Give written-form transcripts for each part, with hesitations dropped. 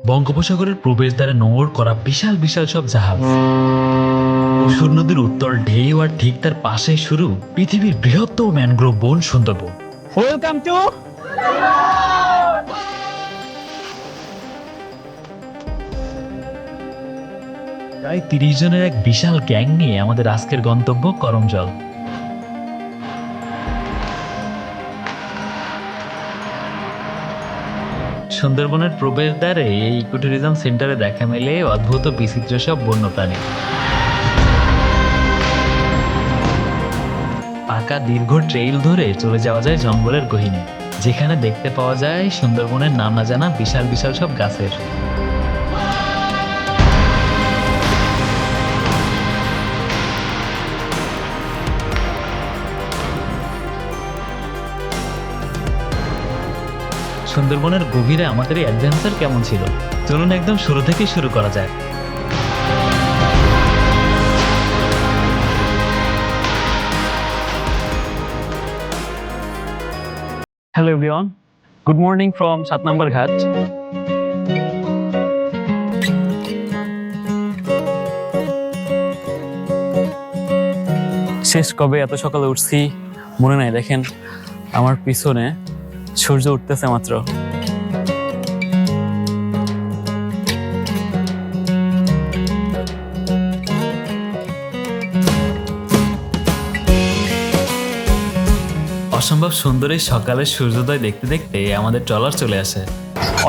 বঙ্গোপসাগরের প্রবেশদ্বারে নোঙর করা বিশাল বিশাল সব জাহাজ। পশুর নদীর উত্তর ঢেউ আর ঠিক তার পাশেই শুরু পৃথিবীর বৃহত্তম ম্যানগ্রোভ বন সুন্দরবন। ওয়েলকাম টু প্রায় 30 জনের এক বিশাল গ্যাং নিয়ে আমাদের আজকের গন্তব্য করমজল। সুন্দরবনের প্রবেশদ্বারে এই ইকোট্যুরিজম সেন্টারে দেখা মেলে অদ্ভুত বিচিত্র সব বন্যপ্রাণী। পাকা দীর্ঘ ট্রেইল ধরে চলে যাওয়া যায় জঙ্গলের গহীনে, যেখানে দেখতে পাওয়া যায় সুন্দরবনের নাম না জানা বিশাল বিশাল সব গাছের। সুন্দরবনের গভীরে আমাদের এই অ্যাডভেঞ্চার কেমন ছিল, চলুন একদম শুরু থেকেই শুরু করা যায়। Hello everyone, good morning from 7 নম্বর ঘাট। শেষ কবে এত সকালে উঠছি মনে নাই। দেখেন আমার পিছনে সূর্য উঠতেছে মাত্র। অসম্ভব সুন্দর এই সকালের সূর্যোদয় দেখতে দেখতে আমাদের ট্রলার চলে আসে।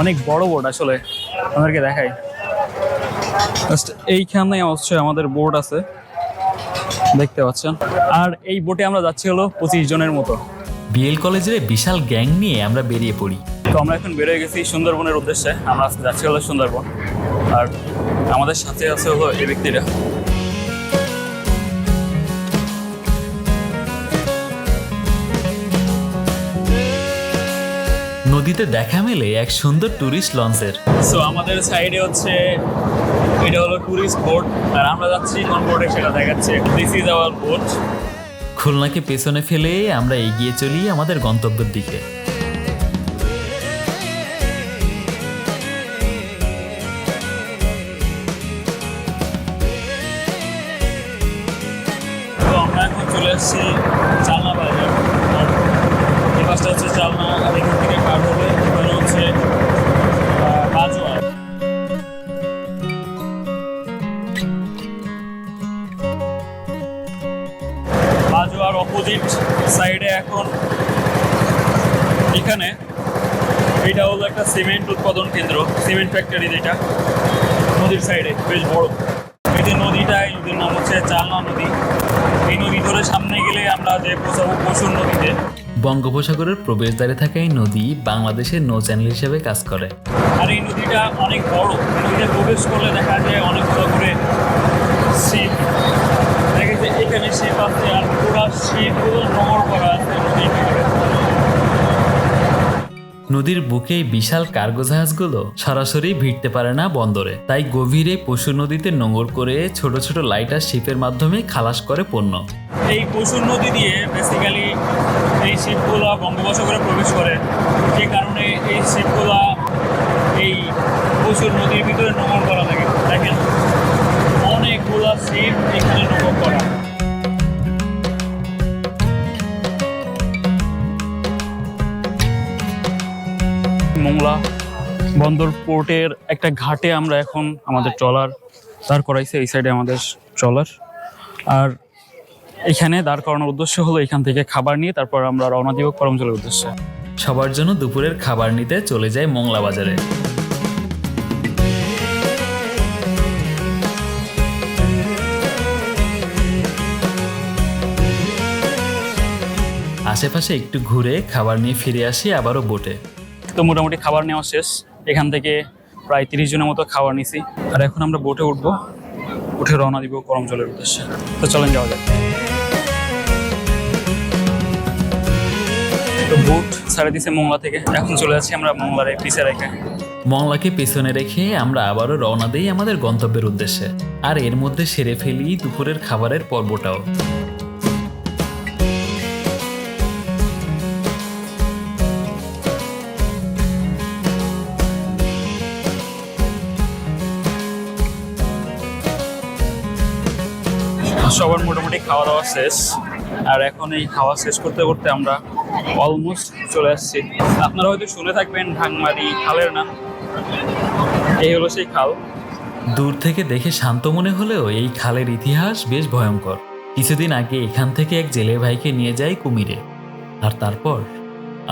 অনেক বড় বোট, আসলে আমাদেরকে দেখাই। এইখানে অবশ্যই আমাদের বোট আছে, দেখতে পাচ্ছেন। আর এই বোটে আমরা যাচ্ছি হলো 25 জনের মতো। বিএল কলেজের বিশাল গ্যাং নিয়ে আমরা বেরিয়ে পড়ি। তো আমরা এখন বেরোয় গেছি সুন্দরবনের উদ্দেশ্যে। আমরা আজকে যাচ্ছি হলো সুন্দরবন, আর আমাদের সাথে আছে হলো এই ব্যক্তিরা। নদীতে দেখা মেলে এক সুন্দর ট্যুরিস্ট লঞ্চের। সো আমাদের সাইডে হচ্ছে এটা হলো ট্যুরিস্ট বোট, আর আমরা যাচ্ছি কোন বোটে সেটা দেখাচ্ছে। This is our boat. খুলনাকে পেছনে ফেলে আমরা এগিয়ে চলি আমাদের গন্তব্যের দিকে। তো আমরা এখন চলে আসছি চালনা বাজার। আর এই পাশটা হচ্ছে চালনা, আর এখান থেকে পার হলে ওখানে হচ্ছে বাজোয়ার। বাজোয়ার অপোজিট সাইডে এখন এখানে এটা হলো একটা সিমেন্ট উৎপাদন কেন্দ্র, সিমেন্ট ফ্যাক্টরি, যেটা নদীর সাইডে বেশ বড়। এই যে নদীটা, এই নদীর নাম হচ্ছে চালনা নদী। এই নদী ধরে সামনে গেলে আমরা যে পৌঁছাবো পশুর নদীতে। বঙ্গোপসাগরের প্রবেশদ্বারে থাকা এই নদী বাংলাদেশের নৌ চ্যানেল হিসেবে কাজ করে। আর এই নদীটা অনেক বড়। নদীতে প্রবেশ করলে দেখা যায় অনেকগুলো করে শিপ, দেখা যায় এখানে শিপ আছে, আর পুরো শিপগুলো নোংর করা আছে নদীর ভিতরে। নদীর বুকে এই বিশাল কার্গো জাহাজগুলো সরাসরি ভিড়তে পারে না বন্দরে, তাই গভীরে পশু নদীতে নোঙর করে ছোট ছোট লাইটার শিপের মাধ্যমে খালাস করে পণ্য। এই পশুর নদী দিয়ে বেসিক্যালি এই শিপগুলো বঙ্গোপসাগরে প্রবেশ করে, যে কারণে এই শিপগুলো এই পশুর নদীর ভিতরে নোঙর করা থাকে। দেখেন অনেকগুলো শিপ এখানে নোঙর করা। মোংলা বন্দর পোর্টের একটা ঘাটে আমরা এখন আমাদের ট্রলার দাঁড় করাইছে। এই সাইডে আমাদের ট্রলার, আর এখানে দাঁড় করানোর উদ্দেশ্য হলো এখান থেকে খাবার নিয়ে তারপর আমরা রওনা দিব করমজলের উদ্দেশ্যে। সবার জন্য দুপুরের খাবার নিতে চলে যায় মোংলা বাজারে। আশেপাশে একটু ঘুরে খাবার নিয়ে ফিরে আসি আবারও বোটে। তো মোটামুটি খাবার নেওয়া শেষ। এখান থেকে প্রায় 30 জনের মতো খাবার নিছি, আর এখন আমরা বোটে উঠবো, উঠে রওনা দিব করমজলের উদ্দেশ্যে। তো চলেন যাওয়া যাক। তো বোট ছাড়ে দিছে মোংলা থেকে, এখন চলে যাচ্ছি আমরা মোংলার পিছে রেখে। মংলাকে পেছনে রেখে আমরা আবারও রওনা দিই আমাদের গন্তব্যের উদ্দেশ্যে, আর এর মধ্যে সেরে ফেলি দুপুরের খাবারের পর্বটাও। সবার মোটামুটি খাওয়া দাওয়া শেষ, আর এখন এই খাওয়া শেষ করতে করতে আমরা অলমোস্ট চলে আসছি। আপনারা হয়তো শুনে থাকবেন ঢাংমারি খালের নাম, এই হলো সেই খাল। দূর থেকে দেখে শান্ত মনে হলেও এই খালের ইতিহাস বেশ ভয়ঙ্কর। কিছুদিন আগে এখান থেকে এক জেলে ভাইকে নিয়ে যায় কুমিরে, আর তারপর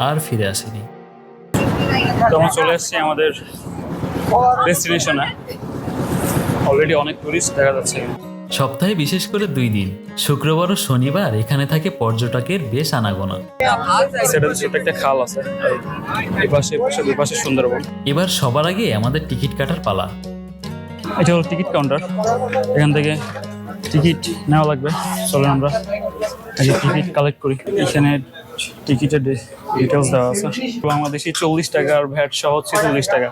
আর ফিরে আসেনি। তো আমরা চলে আসছি আমাদের ডেস্টিনেশনে। অলরেডি অনেক টুরিস্ট দেখা যাচ্ছে। সপ্তাহে বিশেষ করে 2 দিন, শুক্রবার ও শনিবার এখানে থাকে পর্যটকের বেশ আনাগোনা। সেটাতে ছোট একটা খাল আছে, এই পাশে দুই পাশে সুন্দরবন। এবার সবার আগে আমাদের টিকিট কাটার পালা। এটা হলো টিকিট কাউন্টার, এখান থেকে টিকিট নেওয়া লাগবে। চলেন আমরা টিকিট কালেক্ট করি। এখানে টিকিটের ডিটেলস দেওয়া আছে। বাংলাদেশি 40 টাকা আর ভ্যাট সহ 46 টাকা,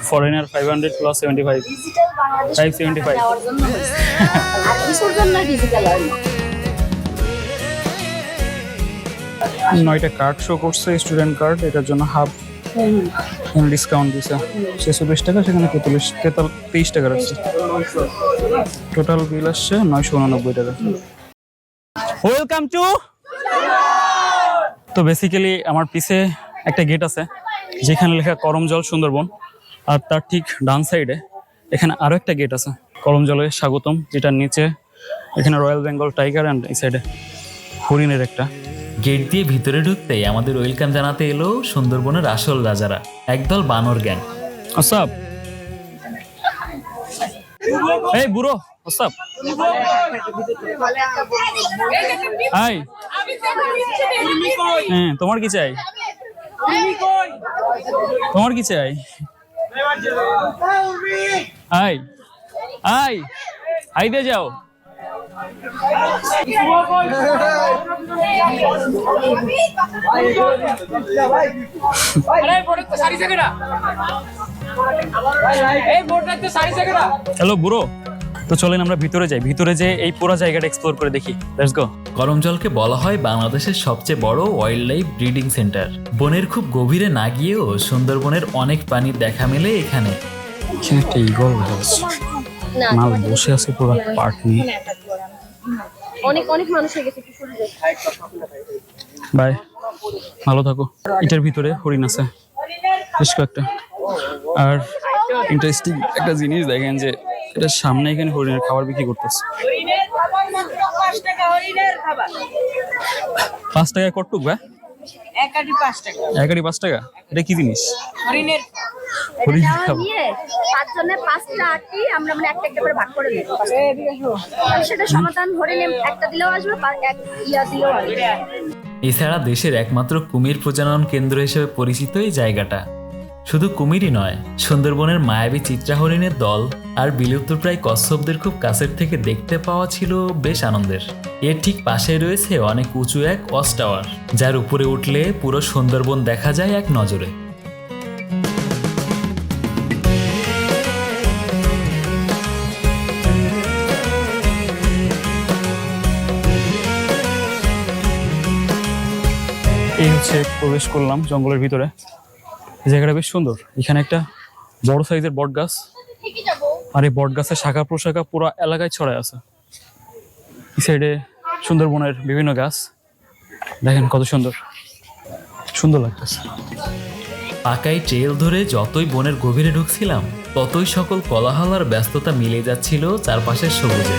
ফরেনার 500 প্লাস 75, 575। আর কিসের জন্য ডিজিটাল হয় না? 9টা কার্ড শো করছে, স্টুডেন্ট কার্ড, এটার জন্য হাফ ডিসকাউন্ট দিছে। 46 টাকা, সেখানে 23 টাকা রাখছে। টোটাল বিল আসছে 989 টাকা। Welcome to. তো বেসিক্যালি আমার পিছে একটা গেট আছে যেখানে লেখা করমজল সুন্দরবন, আর তার ঠিক ডান সাইডে এখানে আরো একটা গেট আছে করমজলে স্বাগতম, যেটার নিচে এখানে রয়্যাল বেঙ্গল টাইগার, অ্যান্ড এই সাইডে হরিণের একটা। গেট দিয়ে ভিতরে ঢুকতেই আমাদের ওয়েলকাম জানাতে এলো সুন্দরবনের আসল রাজারা, একদল বানর গ্যাং। হোয়াটসঅ্যাপ, এই বুড়ো, হোয়াটসঅ্যাপ, হাই। হ্যাঁ, তোমার কি চাই? তোমার কি চাই? হাই হাই হাই দিয়ে যাও। হ্যালো বুড়ো। তো চলেন আমরা ভিতরে যাই, ভিতরে যে এই পুরো জায়গাটা এক্সপ্লোর করে দেখি। Let's go. করমজলকে বলা হয় বাংলাদেশের সবচেয়ে বড় ওয়াইল্ড লাইফ ব্রিডিং সেন্টার। বনের খুব গভীরে না গিয়েও সুন্দরবনের অনেক প্রাণীর দেখা মেলে এখানে। এখানে একটা ঈগল মাল বসে আছে পুরো পার্ট নিয়ে। অনেক অনেক মানুষ হয়ে গেছে। বাই, ভালো থাকো। এটার ভিতরে হরিণ আছে বেশ কয়েকটা। আর ইন্টারেস্টিং একটা জিনিস দেখেন যে এটার সামনে এখানে হরিণের খাবার বিক্রি করতেছে। 5 টাকায় কটুক ভাই? একাডি 5 টাকা। একাডি 5 টাকা? এটা কি জিনিস? হরিণের হরিণের খাবার। নিয়ে 5 জনে 5টা আটি আমরা মানে একটা একটা করে ভাগ করে নেব। আর সেটা সমাধান হরিণ একটা দিলেও আসবে, এক ইয়া দিলেও আসবে। এছাড়া দেশের একমাত্র কুমির প্রজনন কেন্দ্র হিসেবে পরিচিত এই জায়গাটা। শুধু কুমিরই নয়, সুন্দরবনের মায়াবী চিত্রা হরিণের দল আর বিলুপ্তপ্রায় কচ্ছপদের খুব কাছের থেকে দেখতে পাওয়া ছিল বেশ আনন্দের। এর ঠিক পাশে রয়েছে অনেক উঁচু এক ওয়াচ টাওয়ার, যার উপরে উঠলে পুরো সুন্দরবন দেখা যায় এক নজরে। এই হচ্ছে প্রবেশ করলাম জঙ্গলের ভিতরে। এই জায়গাটা বেশ সুন্দর। এখানে একটা বড় সাইজের বট গাছ, আর এই বট গাছের শাখা প্রশাখা পুরো এলাকায় ছড়ায় আছে। এই সাইডে সুন্দরবনের বিভিন্ন গাছ, দেখেন কত সুন্দর সুন্দর লাগতেছে। পাকাই ট্রেল ধরে যতই বনের গভীরে ঢুকছিলাম, ততই সকল কোলাহল আর ব্যস্ততা মিলে যাচ্ছিল চারপাশের সবুজে।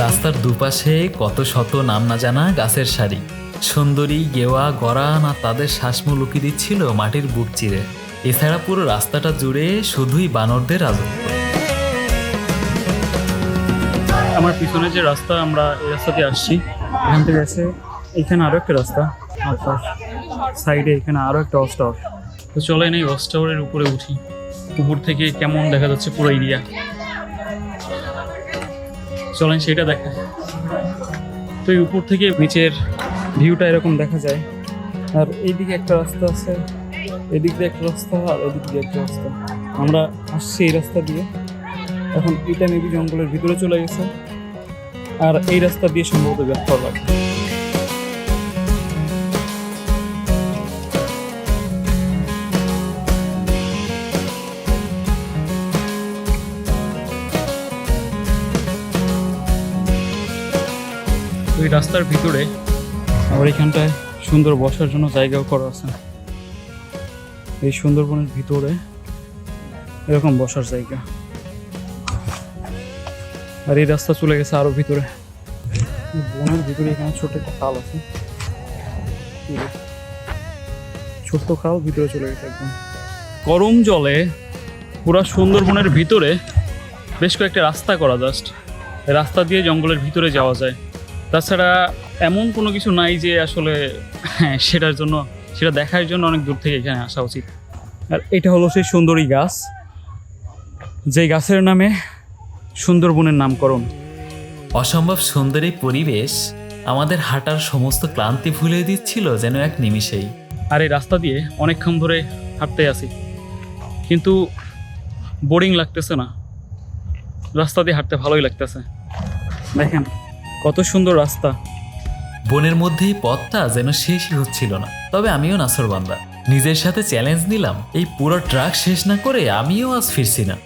রাস্তার দুপাশে কত শত নাম না জানা গাছের সারি, সুন্দরী, গেওয়া, গরান আর তাদের শ্বাসমূল উকি দিচ্ছিল মাটির বুক চিরে। এছাড়া পুরো রাস্তাটা জুড়ে শুধুই বানরদের রাজত্ব। আমার পিছনে যে রাস্তা, আমরা এই রাস্তা দিয়ে আসছি, এখান থেকে এসে এখানে আরো একটা রাস্তা, আর তার সাইডে এখানে আরো একটা ওয়াচ টাওয়ার। তো চলেন এই ওয়াচ টাওয়ারের উপরে উঠি। উপর থেকে কেমন দেখা যাচ্ছে পুরো এরিয়া, চলেন সেটা দেখা। তো এই উপর থেকে নিচের ভিউটা এরকম দেখা যায়। আর এইদিকে একটা রাস্তা আছে, এদিক দিয়ে একটা রাস্তা, আর এদিক দিয়ে একটা রাস্তা। আমরা আসছি এই রাস্তা দিয়ে। এখন এটা মেবি জঙ্গলের ভিতরে চলে গেছে, আর এই রাস্তা দিয়ে সম্ভবত ব্যাক করা লাগবে। রাস্তার ভিতরে আবার এখানটায় সুন্দর বসার জন্য জায়গাও করা আছে। এই সুন্দরবনের ভিতরে এরকম বসার জায়গা, আর এই রাস্তা চলে গেছে আরো ভিতরে। বনের ভিতরে এখানে ছোট একটা খাল আছে, ছোট্ট খাল ভিতরে চলে গেছে একদম। গরম জলে পুরা সুন্দরবনের ভিতরে বেশ কয়েকটা রাস্তা করা, জাস্ট রাস্তা দিয়ে জঙ্গলের ভিতরে যাওয়া যায়। তাছাড়া এমন কোনো কিছু নাই যে আসলে সেটার জন্য, সেটা দেখার জন্য অনেক দূর থেকে এখানে আসা উচিত। আর এটা হলো সেই সুন্দরী গাছ, যে গাছের নামে সুন্দরবনের নামকরণ। অসম্ভব সুন্দর এই পরিবেশ আমাদের হাঁটার সমস্ত ক্লান্তি ভুলিয়ে দিচ্ছিল যেন এক নিমিষেই। আর এই রাস্তা দিয়ে অনেকক্ষণ ধরে হাঁটতে আসি, কিন্তু বোরিং লাগতেছে না, রাস্তা দিয়ে হাঁটতে ভালোই লাগতেছে। দেখেন কত সুন্দর রাস্তা। বনের মধ্যে এই পথটা যেন শেষই হচ্ছিল না। তবে আমিও নাছরবান্দা, নিজের সাথে চ্যালেঞ্জ নিলাম, এই পুরো ট্রাক শেষ না করে আমিও আজ ফিরছি না।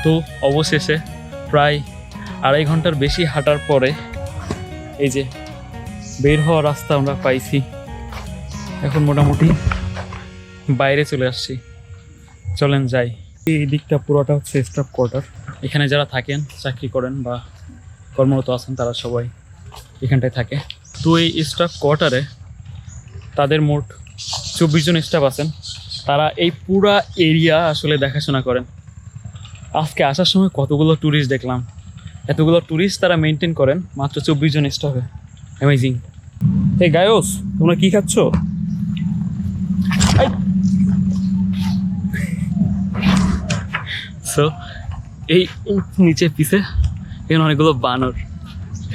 তো অবশেষে প্রায় 2.5 ঘন্টার বেশি হাঁটার পরে এই যে বের হওয়ার রাস্তা আমরা পাইছি। এখন মোটামুটি বাইরে চলে আসছি, চলেন যাই। এই দিকটা পুরোটা হচ্ছে স্টাফ কোয়ার্টার। এখানে যারা থাকেন, চাকরি করেন বা কর্মরত আছেন তারা সবাই এখানটায় থাকে। তো এই স্টাফ কোয়ার্টারে তাদের মোট 24 জন স্টাফ আছেন, তারা এই পুরা এরিয়া আসলে দেখাশোনা করেন। আজকে আসার সময় কতগুলো ট্যুরিস্ট দেখলাম, এতগুলো ট্যুরিস্ট তারা মেনটেন করেন মাত্র 24 জন স্টাফে। অ্যামেজিং। এই গায়স, তোমরা কি খাচ্ছ? সো এই নিচে পিছে এখানে অনেকগুলো বানর,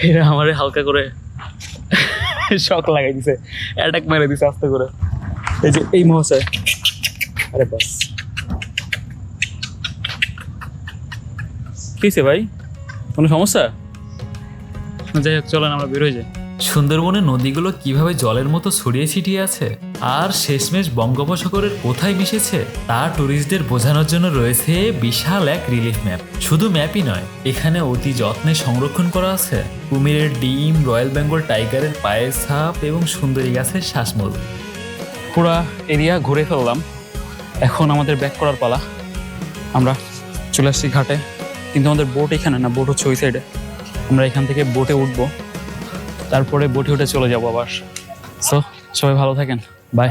এরা আমারে হালকা করে শক লাগাই দিছে, অ্যাটাক মেরে দিছে আস্তে করে। এই যে এই মহাশয়, আরে বাস কিসে ভাই, কোনো সমস্যা? যাই হোক, চলেন আমরা বের হয়ে যাই। সুন্দরবনের নদীগুলো কিভাবে জলের মতো ছড়িয়ে ছিটিয়ে আছে আর শেষমেশ বঙ্গোপসাগরের কোথায় মিশেছে তা ট্যুরিস্টদের বোঝানোর জন্য রয়েছে বিশাল এক রিলিফ ম্যাপ। শুধু ম্যাপই নয়, এখানে অতি যত্নে সংরক্ষণ করা আছে কুমিরের ডিম, রয়্যাল বেঙ্গল টাইগারের পায়ের ছাপ এবং সুন্দরী গাছের শ্বাসমূল। পুরা এরিয়া ঘুরে ফেললাম, এখন আমাদের ব্যাক করার পালা। আমরা চলে আসছি ঘাটে, কিন্তু আমাদের বোট এখানে না, বোট হচ্ছে ওই সাইডে। আমরা এখান থেকে বোটে উঠবো, তারপরে বোটে উঠে চলে যাবো আবার। সো সবাই ভালো থাকেন, বাই।